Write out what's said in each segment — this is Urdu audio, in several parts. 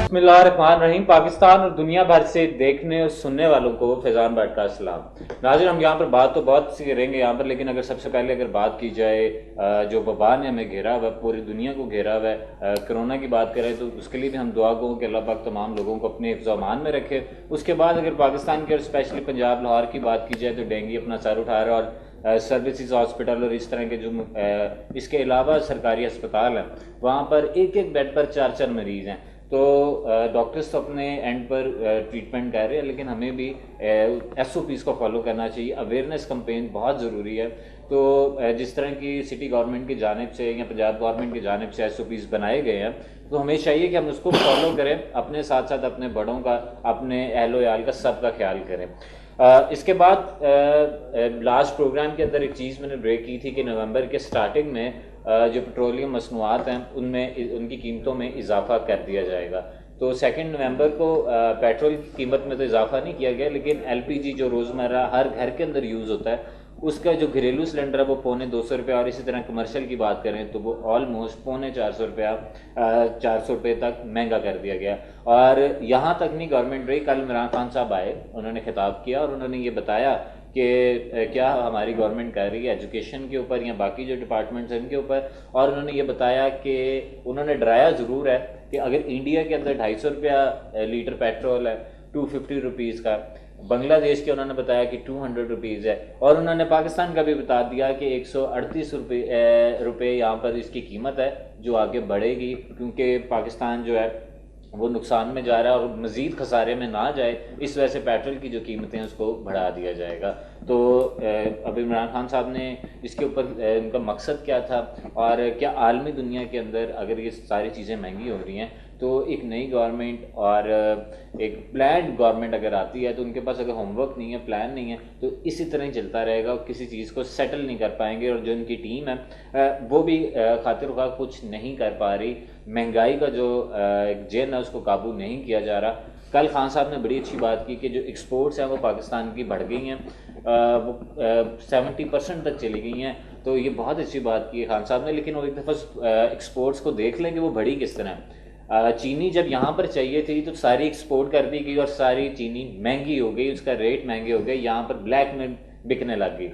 بسم اللہ الرحمن الرحیم۔ پاکستان اور دنیا بھر سے دیکھنے اور سننے والوں کو فیضان بٹ کا سلام۔ ناظرین، ہم یہاں پر بات تو بہت سی کریں گے یہاں پر، لیکن اگر سب سے پہلے اگر بات کی جائے جو وبا نے ہمیں گھیرا ہوا ہے، پوری دنیا کو گھیرا ہوا ہے، کرونا کی بات کریں تو اس کے لیے بھی ہم دعا گو کہ اللہ پاک تمام لوگوں کو اپنے حفظ و امان میں رکھے۔ اس کے بعد اگر پاکستان کے اور اسپیشلی پنجاب لاہور کی بات کی جائے تو ڈینگی اپنا سر اٹھا رہا ہے، اور سروسز ہاسپٹل اور اس طرح کے جو اس کے علاوہ سرکاری ہسپتال ہیں وہاں پر ایک ایک بیڈ پر 4 مریض ہیں۔ تو ڈاکٹرز تو اپنے اینڈ پر ٹریٹمنٹ کر رہے ہیں، لیکن ہمیں بھی ایس او پیز کو فالو کرنا چاہیے۔ اویئرنیس کمپین بہت ضروری ہے۔ تو جس طرح کی سٹی گورنمنٹ کی جانب سے یا پنجاب گورنمنٹ کی جانب سے ایس او پیز بنائے گئے ہیں تو ہمیں چاہیے کہ ہم اس کو فالو کریں، اپنے ساتھ ساتھ اپنے بڑوں کا، اپنے اہل و عیال کا، سب کا خیال کریں۔ اس کے بعد لاسٹ پروگرام کے اندر ایک چیز میں نے بریک کی تھی کہ نومبر کے سٹارٹنگ میں جو پیٹرولیم مصنوعات ہیں ان کی قیمتوں میں اضافہ کر دیا جائے گا۔ تو 2 نومبر کو پیٹرول کی قیمت میں تو اضافہ نہیں کیا گیا، لیکن ایل پی جی جو روزمرہ ہر گھر کے اندر یوز ہوتا ہے اس کا جو گھریلو سلنڈر ہے وہ 250 روپیہ، اور اسی طرح کمرشل کی بات کریں تو وہ آلموسٹ 450 روپیہ 400 روپے تک مہنگا کر دیا گیا۔ اور یہاں تک نہیں گورنمنٹ رہی، کل عمران خان صاحب آئے، انہوں نے خطاب کیا اور انہوں نے یہ بتایا کہ کیا ہماری گورنمنٹ کر رہی ہے ایجوکیشن کے اوپر یا باقی جو ڈپارٹمنٹس ہیں ان کے اوپر، اور انہوں نے یہ بتایا کہ انہوں نے ڈرایا ضرور ہے کہ اگر انڈیا کے اندر 250 روپیہ لیٹر پیٹرول ہے 250 روپیز کا، بنگلہ دیش کے انہوں نے بتایا کہ 200 روپیز ہے، اور انہوں نے پاکستان کا بھی بتا دیا کہ 138 روپے یہاں پر اس کی قیمت ہے جو آگے بڑھے گی، کیونکہ پاکستان جو ہے وہ نقصان میں جا رہا ہے اور مزید خسارے میں نہ جائے، اس وجہ سے پیٹرول کی جو قیمتیں اس کو بڑھا دیا جائے گا۔ تو اب عمران خان صاحب نے اس کے اوپر ان کا مقصد کیا تھا، اور کیا عالمی دنیا کے اندر اگر یہ ساری چیزیں مہنگی ہو رہی ہیں تو ایک نئی گورنمنٹ اور ایک پلانڈ گورنمنٹ اگر آتی ہے تو ان کے پاس اگر ہوم ورک نہیں ہے، پلان نہیں ہے، تو اسی طرح ہی چلتا رہے گا، کسی چیز کو سیٹل نہیں کر پائیں گے، اور جو ان کی ٹیم ہے وہ بھی خاطر خواہ کچھ نہیں کر پا رہی۔ مہنگائی کا جو جن ہے اس کو قابو نہیں کیا جا رہا۔ کل خان صاحب نے بڑی اچھی بات کی کہ جو ایکسپورٹس ہیں وہ پاکستان کی بڑھ گئی ہیں، وہ 70% تک چلی گئی ہیں، تو یہ بہت اچھی بات کی خان صاحب نے، لیکن وہ ایک دفعہ ایکسپورٹس کو دیکھ لیں کہ وہ بڑھی کس طرح۔ چینی جب یہاں پر چاہیے تھی تو ساری ایکسپورٹ کر دی گئی اور ساری چینی مہنگی ہو گئی، اس کا ریٹ مہنگے ہو گئے، یہاں پر بلیک میں بکنے لگ گئی۔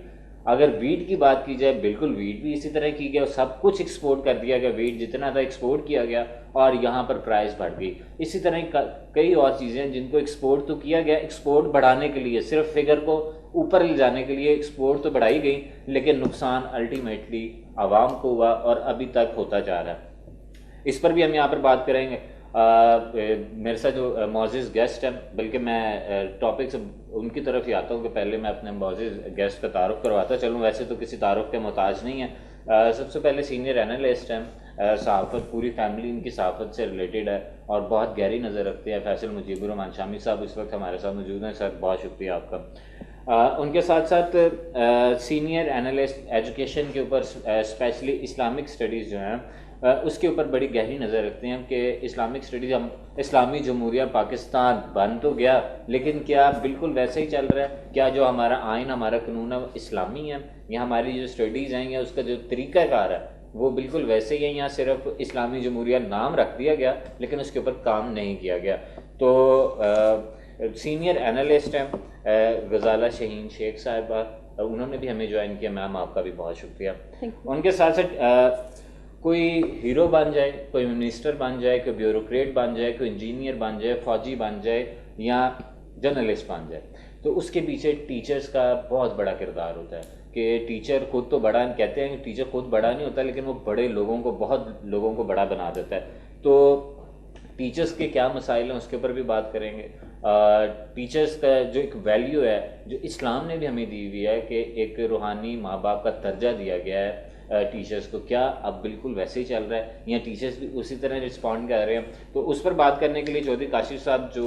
اگر ویٹ کی بات کی جائے، بالکل ویٹ بھی اسی طرح کی گیا اور سب کچھ ایکسپورٹ کر دیا گیا، ویٹ جتنا تھا ایکسپورٹ کیا گیا اور یہاں پر پرائز بڑھ گئی۔ اسی طرح کئی اور چیزیں ہیں جن کو ایکسپورٹ تو کیا گیا، ایکسپورٹ بڑھانے کے لیے، صرف فگر کو اوپر لے جانے کے لیے ایکسپورٹ تو بڑھائی گئی، لیکن نقصان الٹیمیٹلی عوام کو ہوا اور ابھی تک ہوتا جا رہا ہے۔ اس پر بھی ہم یہاں پر بات کریں گے۔ میرے ساتھ جو معزز گیسٹ ہیں، بلکہ میں ٹاپک سے ان کی طرف ہی آتا ہوں کہ پہلے میں اپنے معزز گیسٹ کا تعارف کرواتا چلوں، ویسے تو کسی تعارف کے محتاج نہیں ہے۔ سب سے پہلے سینئر اینالسٹ ہیں، صحافت، پوری فیملی ان کی صحافت سے ریلیٹڈ ہے اور بہت گہری نظر رکھتے ہیں، فیصل مجیب الرحمان شامی صاحب اس وقت ہمارے ساتھ موجود ہیں۔ سر بہت شکریہ آپ کا۔ ان کے ساتھ ساتھ سینئر اینالسٹ ایجوکیشن کے اوپر، اسپیشلی اسلامک اسٹڈیز جو ہیں اس کے اوپر بڑی گہری نظر رکھتے ہیں کہ اسلامک اسٹڈیز، ہم اسلامی جمہوریہ پاکستان بن تو گیا لیکن کیا بالکل ویسے ہی چل رہا ہے؟ کیا جو ہمارا آئین، ہمارا قانون ہے وہ اسلامی ہے، یا ہماری جو اسٹڈیز ہیں یا اس کا جو طریقہ کار ہے وہ بالکل ویسے ہی ہے، یا صرف اسلامی جمہوریہ نام رکھ دیا گیا لیکن اس کے اوپر کام نہیں کیا گیا؟ تو سینئر اینالسٹ ہیں غزالہ شہین شیخ صاحبہ، انہوں نے بھی ہمیں جوائن کیا، میم آپ کا بھی بہت شکریہ۔ ان کے ساتھ ساتھ کوئی ہیرو بن جائے، کوئی منسٹر بن جائے، کوئی بیوروکریٹ بن جائے، کوئی انجینئر بن جائے، فوجی بن جائے یا جرنلسٹ بن جائے، تو اس کے پیچھے ٹیچرز کا بہت بڑا کردار ہوتا ہے کہ ٹیچر خود تو بڑا، کہتے ہیں کہ ٹیچر خود بڑا نہیں ہوتا لیکن وہ بڑے لوگوں کو، بہت لوگوں کو بڑا بنا دیتا ہے۔ تو ٹیچرز کے کیا مسائل ہیں اس کے اوپر بھی بات کریں گے۔ ٹیچرز کا جو ایک ویلیو ہے جو اسلام نے بھی ہمیں دی ہوئی ہے کہ ایک روحانی ماں باپ کا درجہ دیا گیا ہے ٹیچرز کو، کیا اب بالکل ویسے ہی چل رہا ہے یا ٹیچرز بھی اسی طرح رسپونڈ کر رہے ہیں؟ تو اس پر بات کرنے کے لیے چودھری کاشف صاحب جو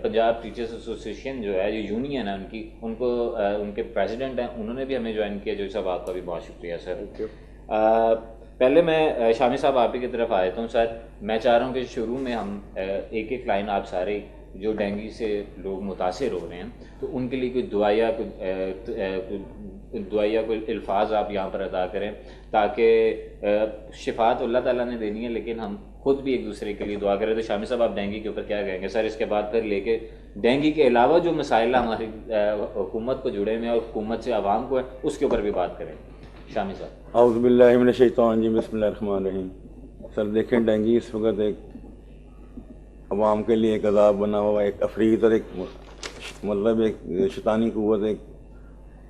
پنجاب ٹیچرز ایسوسیشن جو ہے، جو یونین ہے ان کو ان کے پریزیڈنٹ ہیں، انہوں نے بھی ہمیں جوائن کیا۔ جو صاحب آپ کا بھی بہت شکریہ سر۔ پہلے میں شامی صاحب آپ ہی کی طرف آیا ہوں سر، میں چاہ رہا ہوں کہ شروع میں ہم ایک ایک لائن آپ سارے جو ڈینگی سے لوگ متاثر ہو رہے ہیں تو ان کے لیے کوئی دعائیا کوئی الفاظ آپ یہاں پر ادا کریں، تاکہ شفا تو اللہ تعالیٰ نے دینی ہے لیکن ہم خود بھی ایک دوسرے کے لیے دعا کریں. تو شامی صاحب آپ ڈینگی کے اوپر کیا کہیں گے سر؟ اس کے بعد پھر لے کے ڈینگی کے علاوہ جو مسائل ہماری حکومت کو جڑے ہوئے ہیں اور حکومت سے عوام کو ہے اس کے اوپر بھی بات کریں. شامی صاحب. اعوذ باللہ من الشیطان الرجیم، بسم اللہ الرحمن الرحیم. سر دیکھیں ڈینگی اس وقت ایک عوام کے لیے ایک عذاب بنا ہوا، ایک افریت اور ایک مطلب ایک شیطانی قوت، ایک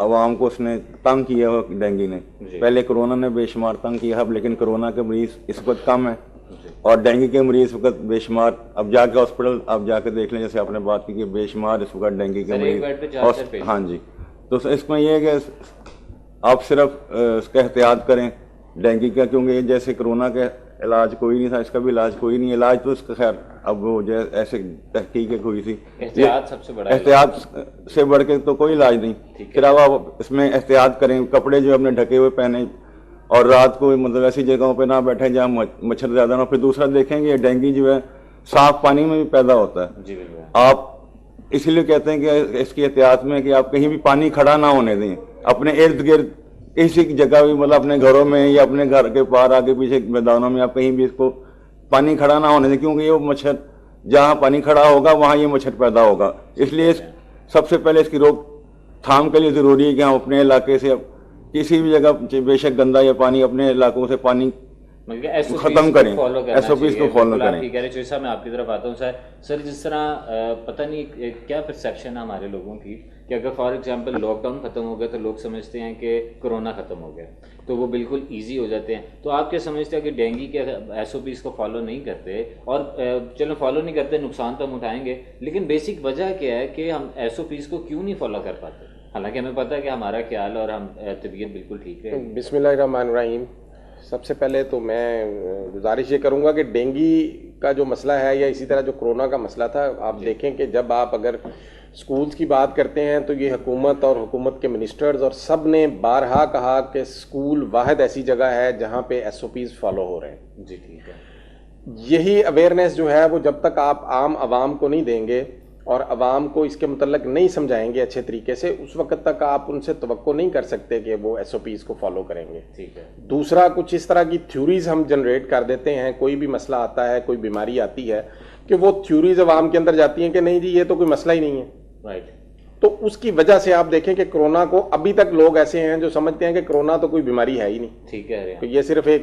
عوام کو اس نے تنگ کیا ہوا ڈینگی نے. پہلے کرونا نے بے شمار تنگ کیا، اب لیکن کرونا کے مریض اس وقت کم ہیں اور ڈینگی کے مریض اس وقت بے شمار. اب جا کے ہاسپٹل آپ جا کے دیکھ لیں، جیسے آپ نے بات کی کہ بے شمار اس وقت ڈینگی کے مریض. ہاں جی، تو اس میں یہ ہے کہ آپ صرف اس کا احتیاط کریں ڈینگی کا، کیونکہ جیسے کرونا کا علاج کوئی نہیں تھا، اس کا بھی علاج کوئی نہیں. علاج تو اس کا خیر اب وہ ایسے تحقیق ہوئی تھی، احتیاط سب سے بڑا، احتیاط سے بڑھ کے تو کوئی علاج نہیں. پھر اب آپ اس میں احتیاط کریں، کپڑے جو اپنے ڈھکے ہوئے پہنیں اور رات کو مطلب ایسی جگہوں پہ نہ بیٹھیں جہاں مچھر زیادہ نہ ہو. پھر دوسرا دیکھیں کہ ڈینگی جو ہے صاف پانی میں بھی پیدا ہوتا ہے. آپ اسی لیے کہتے ہیں کہ اس کی احتیاط میں کہ آپ کہیں بھی پانی کھڑا نہ ہونے دیں اپنے ارد گرد، کسی جگہ بھی مطلب اپنے گھروں میں یا اپنے گھر کے پار آگے پیچھے میدانوں میں آپ کہیں بھی اس کو پانی کھڑا نہ ہونے دیں، کیونکہ یہ مچھر جہاں پانی کھڑا ہوگا وہاں یہ مچھر پیدا ہوگا. اس لیے سب سے پہلے اس کی روک تھام کے لیے ضروری ہے کہ ہم اپنے علاقے سے کسی بھی جگہ بے شک گندا یا پانی اپنے علاقوں سے پانی ختم کریں، ایس او پیز کو فالو کریں. میں آپ کی طرف آتا ہوں سر جس طرح پتہ نہیں کیا پرسیپشن ہے ہمارے لوگوں کی کہ اگر فار ایگزامپل لاک ڈاؤن ختم ہو گیا تو لوگ سمجھتے ہیں کہ کرونا ختم ہو گیا تو وہ بالکل ایزی ہو جاتے ہیں. تو آپ کیا سمجھتے ہیں کہ ڈینگی کے ایس او پیز کو فالو نہیں کرتے، اور چلو فالو نہیں کرتے نقصان تو ہم اٹھائیں گے، لیکن بیسک وجہ کیا ہے کہ ہم ایس او پیز کو کیوں نہیں فالو کر پاتے، حالانکہ ہمیں پتہ ہے کہ ہمارا خیال اور ہم طبیعت بالکل ٹھیک ہے؟ بسم اللہ الرحمن الرحیم. سب سے پہلے تو میں گزارش یہ کروں گا کہ ڈینگی کا جو مسئلہ ہے یا اسی طرح جو کرونا کا مسئلہ تھا، آپ دیکھیں کہ جب آپ اگر سکولز کی بات کرتے ہیں تو یہ حکومت اور حکومت کے منسٹرز اور سب نے بارہا کہا کہ سکول واحد ایسی جگہ ہے جہاں پہ ایس او پیز فالو ہو رہے ہیں. جی ٹھیک ہے. یہی اویئرنیس جو ہے وہ جب تک آپ عام عوام کو نہیں دیں گے اور عوام کو اس کے متعلق نہیں سمجھائیں گے اچھے طریقے سے، اس وقت تک آپ ان سے توقع نہیں کر سکتے کہ وہ ایس او پیز کو فالو کریں گے. ٹھیک ہے. دوسرا، کچھ اس طرح کی تھیوریز ہم جنریٹ کر دیتے ہیں، کوئی بھی مسئلہ آتا ہے، کوئی بیماری آتی ہے، کہ وہ تھیوریز عوام کے اندر جاتی ہیں کہ نہیں جی یہ تو کوئی مسئلہ ہی نہیں ہے. رائٹ. تو اس کی وجہ سے آپ دیکھیں کہ کرونا کو ابھی تک لوگ ایسے ہیں جو سمجھتے ہیں کہ کرونا تو کوئی بیماری ہے ہی نہیں. ٹھیک ہے. تو یہ صرف ایک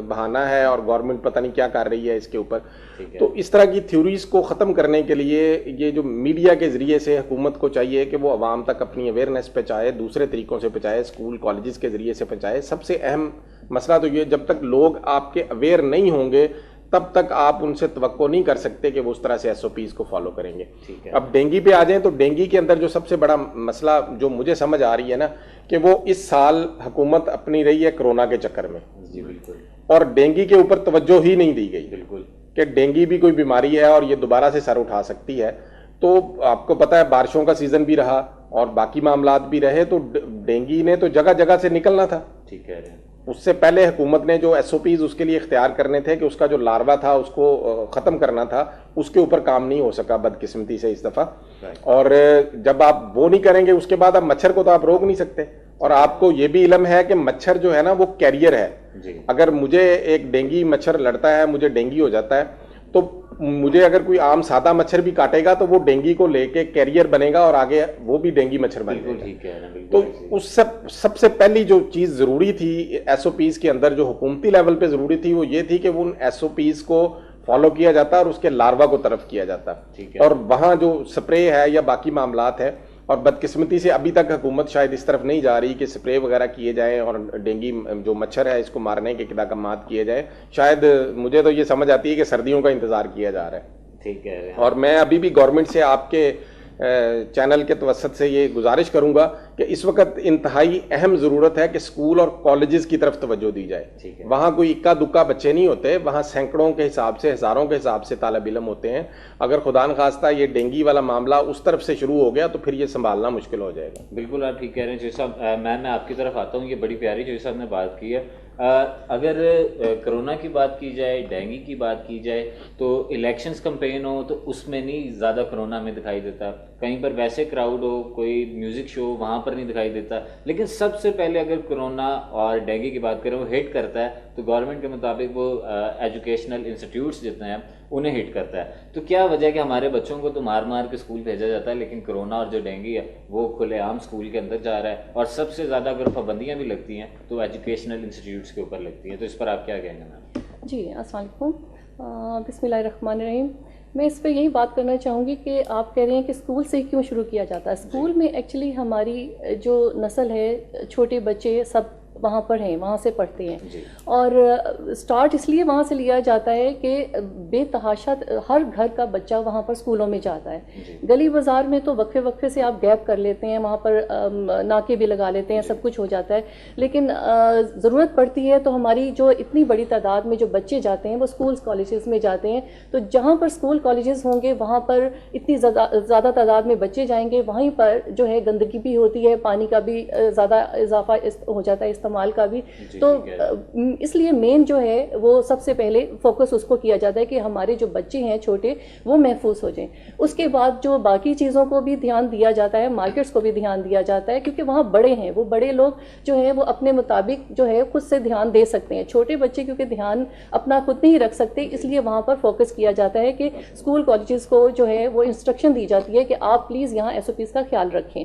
بہانہ ہے اور گورنمنٹ پتہ نہیں کیا کر رہی ہے اس کے اوپر. تو اس طرح کی تھیوریز کو ختم کرنے کے لیے یہ جو میڈیا کے ذریعے سے حکومت کو چاہیے کہ وہ عوام تک اپنی اویئرنیس پہنچائے، دوسرے طریقوں سے پہنچائے، اسکول کالجز کے ذریعے سے پہنچائے. سب سے اہم مسئلہ تو یہ، جب تک لوگ آپ کے اویئر نہیں ہوں گے تب تک آپ ان سے توقع نہیں کر سکتے کہ وہ اس طرح سے ایس او پیز کو فالو کریں گے. اب ڈینگی پہ آ جائیں تو ڈینگی کے اندر جو سب سے بڑا مسئلہ جو مجھے سمجھ آ رہی ہے نا کہ وہ اس سال حکومت اپنی رہی ہے کرونا کے چکر میں. جی بالکل. اور ڈینگی کے اوپر توجہ ہی نہیں دی گئی. بالکل. کہ ڈینگی بھی کوئی بیماری ہے اور یہ دوبارہ سے سر اٹھا سکتی ہے. تو آپ کو پتہ ہے بارشوں کا سیزن بھی رہا اور باقی معاملات بھی رہے، تو ڈینگی نے تو جگہ جگہ سے نکلنا تھا. ٹھیک ہے. اس سے پہلے حکومت نے جو ایس او پیز اس کے لیے اختیار کرنے تھے کہ اس کا جو لاروا تھا اس کو ختم کرنا تھا، اس کے اوپر کام نہیں ہو سکا بدقسمتی سے اس دفعہ. اور جب آپ وہ نہیں کریں گے اس کے بعد اب مچھر کو تو آپ روک نہیں سکتے. اور آپ کو یہ بھی علم ہے کہ مچھر جو ہے نا وہ کیریئر ہے. اگر مجھے ایک ڈینگی مچھر لڑتا ہے، مجھے ڈینگی ہو جاتا ہے، تو مجھے اگر کوئی عام سادہ مچھر بھی کاٹے گا تو وہ ڈینگی کو لے کے کیریئر بنے گا اور آگے وہ بھی ڈینگی مچھر بنے گا. تو اس سب سے پہلی جو چیز ضروری تھی ایس او پیز کے اندر، جو حکومتی لیول پہ ضروری تھی، وہ یہ تھی کہ ان ایس او پیز کو فالو کیا جاتا اور اس کے لاروا کو طرف کیا جاتا. اور وہاں جو سپرے ہے یا باقی معاملات ہے، اور بدقسمتی سے ابھی تک حکومت شاید اس طرف نہیں جا رہی کہ سپرے وغیرہ کیے جائیں اور ڈینگی جو مچھر ہے اس کو مارنے کے اقدامات کیے جائیں. شاید مجھے تو یہ سمجھ آتی ہے کہ سردیوں کا انتظار کیا جا رہا ہے. ٹھیک ہے. اور میں ابھی بھی گورنمنٹ سے آپ کے چینل کے توسط سے یہ گزارش کروں گا کہ اس وقت انتہائی اہم ضرورت ہے کہ اسکول اور کالجز کی طرف توجہ دی جائے. وہاں کوئی اکا دکا بچے نہیں ہوتے، وہاں سینکڑوں کے حساب سے، ہزاروں کے حساب سے طالب علم ہوتے ہیں. اگر خدا نخواستہ یہ ڈینگی والا معاملہ اس طرف سے شروع ہو گیا تو پھر یہ سنبھالنا مشکل ہو جائے گا. بالکل آپ ٹھیک کہہ رہے ہیں جی صاحب. میں آپ کی طرف آتا ہوں. یہ بڑی پیاری جو صاحب نے بات کی ہے. اگر کرونا کی بات کی جائے, ڈینگی کی بات کی جائے, تو الیکشنز کمپین ہو تو اس میں نہیں زیادہ کرونا میں دکھائی دیتا, کہیں پر ویسے کراؤڈ ہو, کوئی میوزک شو وہاں پر نہیں دکھائی دیتا. لیکن سب سے پہلے اگر کرونا اور ڈینگی کی بات کریں وہ ہٹ کرتا ہے تو گورنمنٹ کے مطابق وہ ایجوکیشنل انسٹیٹیوٹس جتنے ہیں انہیں ہٹ کرتا ہے. تو کیا وجہ ہے کہ ہمارے بچوں کو تو مار مار کے اسکول بھیجا جاتا ہے, لیکن کرونا اور جو ڈینگی ہے وہ کھلے عام اسکول کے اندر جا رہا ہے, اور سب سے زیادہ اگر پابندیاں بھی لگتی ہیں تو ایجوکیشنل انسٹیٹیوٹس کے اوپر لگتی ہیں. تو اس پر آپ کیا کہیں گے میم؟ جی السلام علیکم, بسم اللہ الرحمن الرحیم. میں اس پہ یہی بات کرنا چاہوں گی کہ آپ کہہ رہے ہیں کہ اسکول سے کیوں شروع کیا جاتا ہے. اسکول میں ایکچولی ہماری جو نسل ہے, چھوٹے بچے سب وہاں پر ہیں, وہاں سے پڑھتے ہیں, اور سٹارٹ اس لیے وہاں سے لیا جاتا ہے کہ بے تحاشا ہر گھر کا بچہ وہاں پر اسکولوں میں جاتا ہے. گلی بازار میں تو وقفے وقفے سے آپ گیپ کر لیتے ہیں, وہاں پر ناکے بھی لگا لیتے ہیں, سب کچھ ہو جاتا ہے, لیکن ضرورت پڑتی ہے تو ہماری جو اتنی بڑی تعداد میں جو بچے جاتے ہیں وہ اسکولس کالجز میں جاتے ہیں. تو جہاں پر اسکول کالجز ہوں گے وہاں پر اتنی زیادہ تعداد میں بچے جائیں گے, وہیں پر جو ہے گندگی بھی ہوتی ہے, پانی کا بھی زیادہ اضافہ ہو جاتا ہے, استعمال کا بھی. تو اس لیے مین جو ہے وہ سب سے پہلے فوکس اس کو کیا جاتا ہے کہ ہمارے جو بچے ہیں چھوٹے وہ محفوظ ہو جائیں. اس کے بعد جو باقی چیزوں کو بھی دھیان دیا جاتا ہے, مارکیٹس کو بھی دھیان دیا جاتا ہے, کیونکہ وہاں بڑے ہیں, وہ بڑے لوگ جو ہیں وہ اپنے مطابق جو ہے خود سے دھیان دے سکتے ہیں. چھوٹے بچے کیونکہ دھیان اپنا خود نہیں رکھ سکتے, اس لیے وہاں پر فوکس کیا جاتا ہے کہ اسکول کالجز کو جو ہے وہ انسٹرکشن دی جاتی ہے کہ آپ پلیز یہاں ایس او پیز کا خیال رکھیں.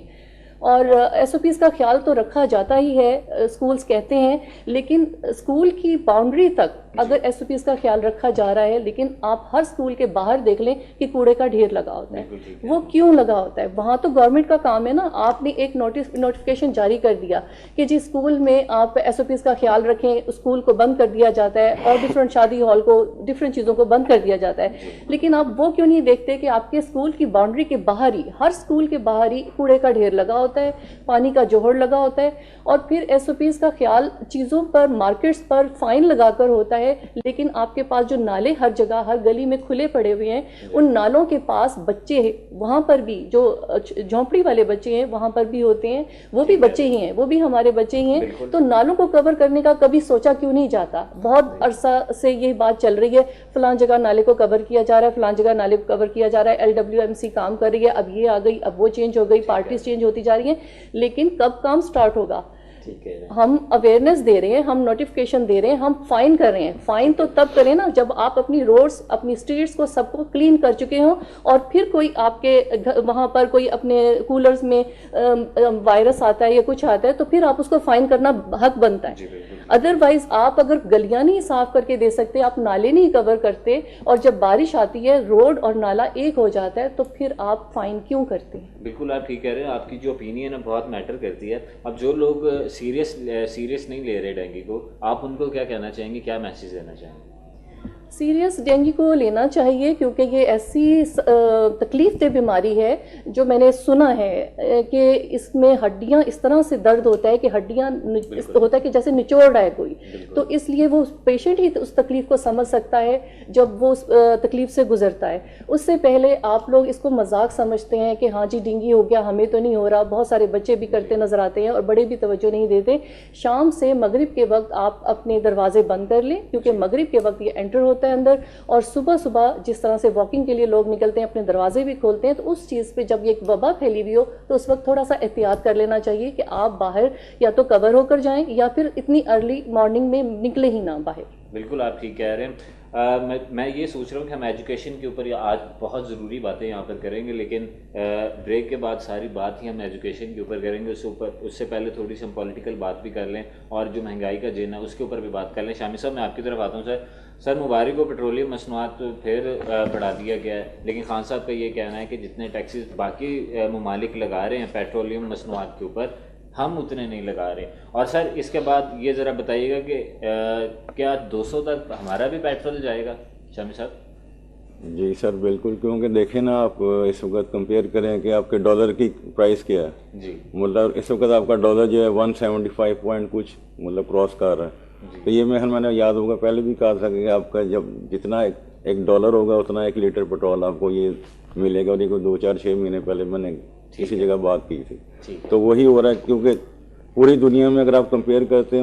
اور ایس او پیز کا خیال تو رکھا جاتا ہی ہے, اسکولس کہتے ہیں, لیکن اسکول کی باؤنڈری تک اگر ایس او پیز کا خیال رکھا جا رہا ہے, لیکن آپ ہر اسکول کے باہر دیکھ لیں کہ کوڑے کا ڈھیر لگا ہوتا ہے. وہ کیوں لگا ہوتا ہے؟ وہاں تو گورنمنٹ کا کام ہے نا, آپ نے ایک نوٹیفیکیشن جاری کر دیا کہ جی اسکول میں آپ ایس او پیز کا خیال رکھیں, اسکول کو بند کر دیا جاتا ہے, اور ڈفرینٹ شادی ہال کو, ڈفرینٹ چیزوں کو بند کر دیا جاتا ہے. لیکن آپ وہ کیوں نہیں دیکھتے کہ آپ کے اسکول کی باؤنڈری کے باہر ہی, ہر اسکول کے باہر ہی کوڑے کا ڈھیر لگا ہوتا ہے, پانی کا جوہر لگا ہوتا ہے, اور پھر ایس او پیز کا خیال چیزوں پر, مارکیٹس پر فائن لگا کر ہوتا ہے. لیکن آپ کے پاس جو نالے ہر جگہ ہر گلی میں کھلے پڑے ہوئے ہیں, ان نالوں کے پاس بچے, وہاں پر بھی جو جھونپڑی والے بچے ہیں وہاں پر بھی ہوتے ہیں, وہ بھی بچے ہی ہیں, وہ بھی ہمارے بچے ہی ہیں. تو نالوں کو کور کرنے کا کبھی سوچا کیوں نہیں جاتا؟ بہت عرصہ سے یہ بات چل رہی ہے, فلان جگہ نالے کو کور کیا جا رہا ہے, فلان جگہ نالے کو کور کیا جا رہا ہے, LWMC کام کر رہی ہے, اب یہ آ گئی, اب وہ چینج ہو گئی, پارٹیز چینج ہوتی جا رہی ہیں, لیکن کب کام سٹارٹ ہوگا؟ ہم اویئرنیس دے رہے ہیں, ہم نوٹیفیکیشن دے رہے ہیں, ہم فائن کر رہے ہیں. فائن تو تب کریں نا جب آپ اپنی روڈز, اپنی اسٹریٹس کو سب کو کلین کر چکے ہوں, اور پھر کوئی آپ کے وہاں پر کوئی اپنے کولرز میں وائرس آتا ہے یا کچھ آتا ہے تو پھر آپ اس کو فائن کرنا حق بنتا ہے. ادروائز آپ اگر گلیاں نہیں صاف کر کے دے سکتے, آپ نالے نہیں کور کرتے, اور جب بارش آتی ہے روڈ اور نالا ایک ہو جاتا ہے, تو پھر آپ فائن کیوں کرتے ہیں؟ بالکل آپ ٹھیک کہہ رہے ہیں, آپ کی جو اوپینین ہے بہت میٹر کرتی ہے. اب جو لوگ سیریس نہیں لے رہے ڈینگی کو, آپ ان کو کیا کہنا چاہیں گے, کیا میسیج دینا چاہیں گے؟ سیریس ڈینگی کو لینا چاہیے, کیونکہ یہ ایسی تکلیف دہ بیماری ہے جو میں نے سنا ہے کہ اس میں ہڈیاں اس طرح سے درد ہوتا ہے کہ ہڈیاں ہوتا ہے کہ جیسے نچوڑ رہا ہے کوئی. تو اس لیے وہ پیشنٹ ہی اس تکلیف کو سمجھ سکتا ہے جب وہ اس تکلیف سے گزرتا ہے. اس سے پہلے آپ لوگ اس کو مذاق سمجھتے ہیں کہ ہاں جی ڈینگی ہو گیا, ہمیں تو نہیں ہو رہا. بہت سارے بچے بھی کرتے نظر آتے ہیں اور بڑے بھی توجہ نہیں دیتے. شام سے مغرب کے وقت آپ اپنے دروازے بند کر لیں, کیونکہ مغرب کے وقت یہ انٹر ہوتا ہے اندر, اور صبح صبح جس طرح سے واکنگ کے لیے لوگ نکلتے ہیں اپنے دروازے بھی کھولتے ہیں, تو اس چیز پہ جب یہ وبا پھیلی ہوئی ہو تو اس وقت تھوڑا سا احتیاط کر لینا چاہیے کہ آپ باہر یا تو کور ہو کر جائیں یا پھر اتنی ارلی مارننگ میں نکلے ہی نہ باہر. بالکل آپ ٹھیک کہہ رہے ہیں. میں یہ سوچ رہا ہوں کہ ہم ایجوکیشن کے اوپر آج بہت ضروری باتیں یہاں پر کریں گے, لیکن بریک کے بعد ساری بات ہی ہم ایجوکیشن کے اوپر کریں گے. اس سے پہلے تھوڑی سی ہم پولیٹیکل بات بھی کر لیں, اور جو مہنگائی کا جین ہے اس کے اوپر بھی بات کر لیں. شامی صاحب میں آپ کی طرف آتا ہوں. سر مبارک کو پیٹرولیم مصنوعات پھر بڑھا دیا گیا ہے, لیکن خان صاحب کا یہ کہنا ہے کہ جتنے ٹیکسز باقی ممالک لگا رہے ہیں پیٹرولیم مصنوعات کے اوپر, ہم اتنے نہیں لگا رہے. اور سر اس کے بعد یہ ذرا بتائیے گا کہ کیا 200 تک ہمارا بھی پیٹرول جائے گا شامی صاحب؟ جی سر بالکل, کیونکہ دیکھیں نا آپ اس وقت کمپیئر کریں کہ آپ کے ڈالر کی پرائس کیا ہے. جی مطلب اس وقت آپ کا ڈالر جو ہے 175 پوائنٹ کچھ مطلب کراس کر رہا ہے. تو یہ میں نے یاد ہوگا پہلے بھی کہا تھا کہ آپ کا جب جتنا ایک ڈالر ہوگا اتنا 1 لیٹر پیٹرول آپ کو یہ ملے گا. اور یہ کوئی 2-4-6 مہینے پہلے میں نے کسی جگہ بات کی تھی. تو وہی ہو رہا ہے, کیونکہ پوری دنیا میں اگر آپ کمپیئر کرتے ہیں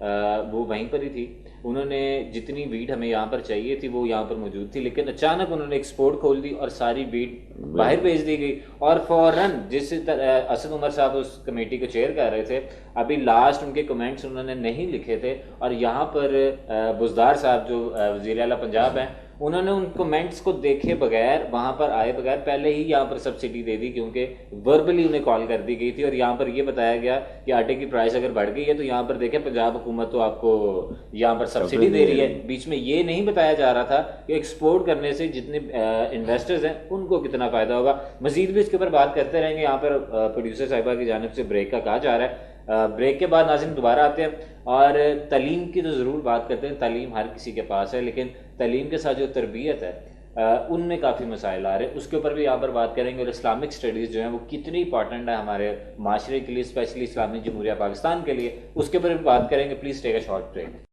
وہ وہیں پر ہی تھی. انہوں نے جتنی ویٹ ہمیں یہاں پر چاہیے تھی وہ یہاں پر موجود تھی, لیکن اچانک انہوں نے ایکسپورٹ کھول دی اور ساری ویٹ باہر بھیج دی گئی. اور فوراً جس طرح اسد عمر صاحب اس کمیٹی کو چیئر کر رہے تھے, ابھی لاسٹ ان کے کمنٹس انہوں نے نہیں لکھے تھے, اور یہاں پر بزدار صاحب جو وزیر اعلیٰ پنجاب ہیں, انہوں نے ان کمنٹس کو دیکھے بغیر, وہاں پر آئے بغیر پہلے ہی یہاں پر سبسڈی دے دی, کیونکہ وربلی انہیں کال کر دی گئی تھی. اور یہاں پر یہ بتایا گیا کہ آٹے کی پرائس اگر بڑھ گئی ہے تو یہاں پر دیکھیں پنجاب حکومت تو آپ کو یہاں پر سبسڈی دے رہی ہے. بیچ میں یہ نہیں بتایا جا رہا تھا کہ ایکسپورٹ کرنے سے جتنے انویسٹرز ہیں ان کو کتنا فائدہ ہوگا. مزید بھی اس کے اوپر بات کرتے رہیں گے. یہاں پر پروڈیوسر صاحبہ کی جانب سے بریک کا کہا جا رہا ہے. بریک کے بعد ناظرین دوبارہ آتے ہیں اور تعلیم کی تو ضرور بات کرتے ہیں. تعلیم ہر کسی کے پاس ہے, لیکن تعلیم کے ساتھ جو تربیت ہے ان میں کافی مسائل آ رہے ہیں, اس کے اوپر بھی یہاں پر بات کریں گے. اور اسلامک اسٹڈیز جو ہیں وہ کتنی امپورٹنٹ ہے ہمارے معاشرے کے لیے, اسپیشلی اسلامی جمہوریہ پاکستان کے لیے, اس کے اوپر بھی بات کریں گے. Please take a short break.